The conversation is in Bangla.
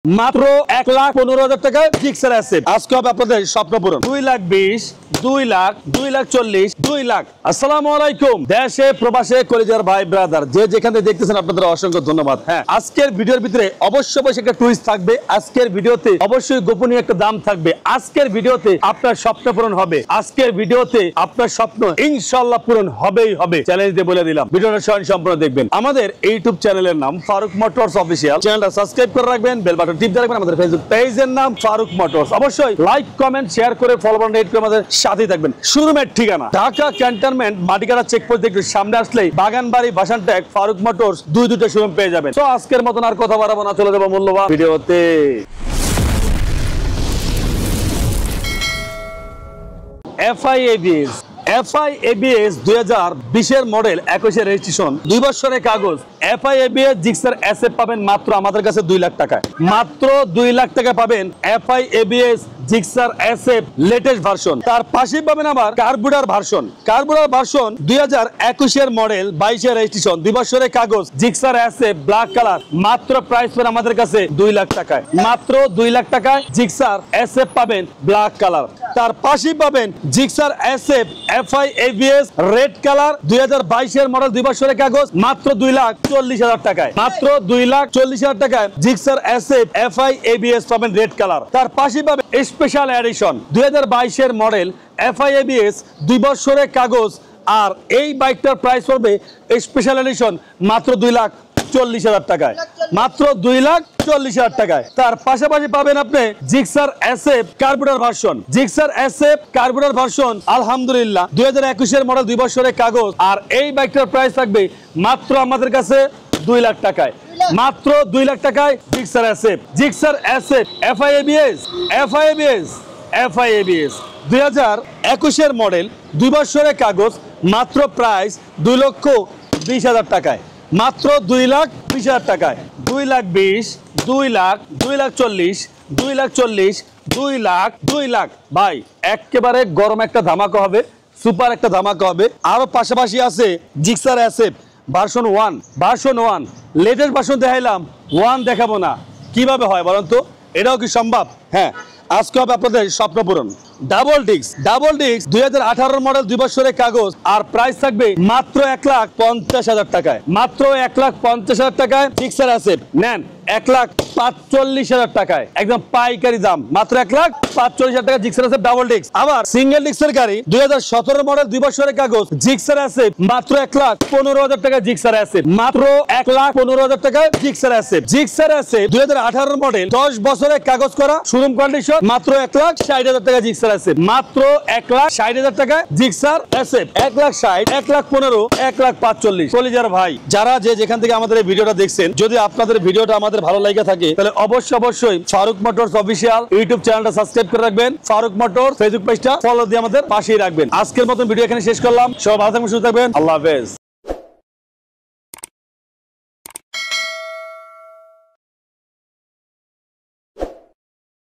মাত্র 1,15,000 টাকায় জিক্সার অ্যাসেট। আজকে হবে আপনাদের স্বপ্ন পূরণ। 2,20,000, 2 লাখ, 2,40,000, 2 লাখ। আসসালামু আলাইকুম দেশে প্রবাসে কলিজার ভাই ব্রাদার যে যেখানে দেখতেছেন আপনাদের অসংখ্য ধন্যবাদ। হ্যাঁ, আজকের ভিডিওর ভিতরে অবশ্যই একটা টুইস্ট থাকবে। আজকের ভিডিওতে অবশ্যই গোপনীয় একটা দাম থাকবে। আজকের ভিডিওতে আপনার স্বপ্ন পূরণ হবে। আজকের ভিডিওতে আপনার স্বপ্ন ইনশাআল্লাহ পূরণ হবেই হবে। চ্যালেঞ্জ দিয়ে বলে দিলাম, ভিডিওটা সম্পূর্ণ দেখবেন। আমাদের ইউটিউব চ্যানেলের নাম ফারুক মোটরস অফিসিয়াল। চ্যানেলটা সাবস্ক্রাইব করে রাখবেন, বেল বাটন টিপ দিয়ে রাখবেন। আমাদের ফেসবুক পেজের নাম ফারুক মোটরস। অবশ্যই লাইক কমেন্ট শেয়ার করে ফলো বাটন হিট করে আমাদের সাথেই থাকবেন। শোরুমের ঠিকানা ঢাকা ক্যান্টনমেন্ট মাটিকাটা চেকপোস্ট দেখতে সামনে আসলেই বাগানবাড়ি ভাসানটেক ফারুক মোটরস দুটো শোরুম পেয়ে যাবেন। তো আজকের মতন আর কথা বাড়াবো না, চলে যাবো মূল্যবান ভিডিওতে। FI ABS 2020 মডেল 21 রেজিস্ট্রেশন 2 বছরের কাগজ। FI ABS জিক্সার অ্যাসেট পাবেন মাত্র আমাদের কাছে 2 লাখ টাকায়। মাত্র 2 লাখ টাকা পাবেন FI ABS Gixxer asset latest version. তার পাশে পাবেন আবার কার্বুরেটর ভার্সন। 2021 এর মডেল 22 রেজিস্ট্রেশন 2 বছরের কাগজ জিক্সার অ্যাসেট ব্ল্যাক কালার। মাত্র প্রাইস পাবেন আমাদের কাছে 2 লাখ টাকায়। মাত্র 2 লাখ টাকায় জিক্সার অ্যাসেট পাবেন ব্ল্যাক কালার। তার পাশে পাবেন Gixxer asset FI ABS red colour 2022 এর মডেল 2 বছরের কাগজ মাত্র 2,40,000 টাকায়। মাত্র 2,40,000 টাকায় জিক্সার অ্যাসেট FI ABS পাবেন রেড কালার। তার পাশে পাবেন স্পেশাল এডিশন 2022 এর মডেল FI ABS 2 বছরের কাগজ। আর এই বাইকটার প্রাইস পড়বে স্পেশাল এডিশন মাত্র 2,40,000 টাকায়। মাত্র 2,40,000 টাকায়। তার পাশাপাশি পাবেন আপনি Gixxer asset carburettor version. Gixxer asset carburettor version আলহামদুলিল্লাহ 2021 এর মডেল 2 বছরের কাগজ। আর এই বাইকটার প্রাইস থাকবে মাত্র আমাদের কাছে 2 লাখ টাকায়। মাত্র 2 লাখ টাকায় Gixxer asset. Gixxer asset FI ABS 2021 এর মডেল 2 বছরের কাগজ মাত্র প্রাইস 2,20,000 টাকায়। মাত্র 2,20,000 টাকায়। 2,20,000, 2 লাখ, 2,40,000, 2,40,000, 2 লাখ। ভাই একেবারে গরম একটা ধামাকা হবে, সুপার একটা ধামাকা হবে। আরো পাশাপাশি আছে Gixxer asset version 1 latest version দেখাইলাম, 1 দেখাবো না। কিভাবে হয় বলেন তো? এটাও কি সম্ভব? হ্যাঁ, আজকে হবে আপনাদের স্বপ্ন পূরণ। ডাবল ডিস্ক 2018 মডেল 2 বছরের কাগজ। আর প্রাইস থাকবে মাত্র 1,50,000 টাকায়। মাত্র 1,50,000 টাকায় জিক্সার অ্যাসেট নেন 1,45,000 টাকায়। একদম পাইকারি দাম, মাত্র 1,45,000 টাকা জিক্সার অ্যাসেট ডাবল ডিস্ক। আবার সিঙ্গেল ডিস্কের গাড়ি 2017 মডেল 2 বছরের কাগজ জিক্সার অ্যাসেট মাত্র 1,15,000 টাকা জিক্সার অ্যাসেট। মাত্র 1,15,000 টাকায় Gixxer asset. Gixxer asset 2018 model 10 বছরের কাগজ করা শোরুম কন্ডিশন মাত্র 1,60,000 টাকা জিক্সার অ্যাসেট। মাত্র 1,60,000 টাকায় জিক্সার অ্যাসেট। 1,60,000, 1,15,000, 1,45,000। কলিজার ভাই যারা যে যেখান থেকে আমাদের এই ভিডিওটা দেখছেন, যদি আপনাদের ভিডিওটা আমাদের ভালো লাগে থাকে তাহলে অবশ্যই ফারুক মোটরস অফিসিয়াল ইউটিউব চ্যানেলটা সাবস্ক্রাইব করে রাখবেন। ফারুক মোটরস ফেসবুক পেজটা ফলো দিয়ে আমাদের পাশেই রাখবেন। আজকের মতন ভিডিও এখানে শেষ করলাম। সবাই ভালো থাকবেন, সুস্থ থাকবেন। আল্লাহ হাফেজ।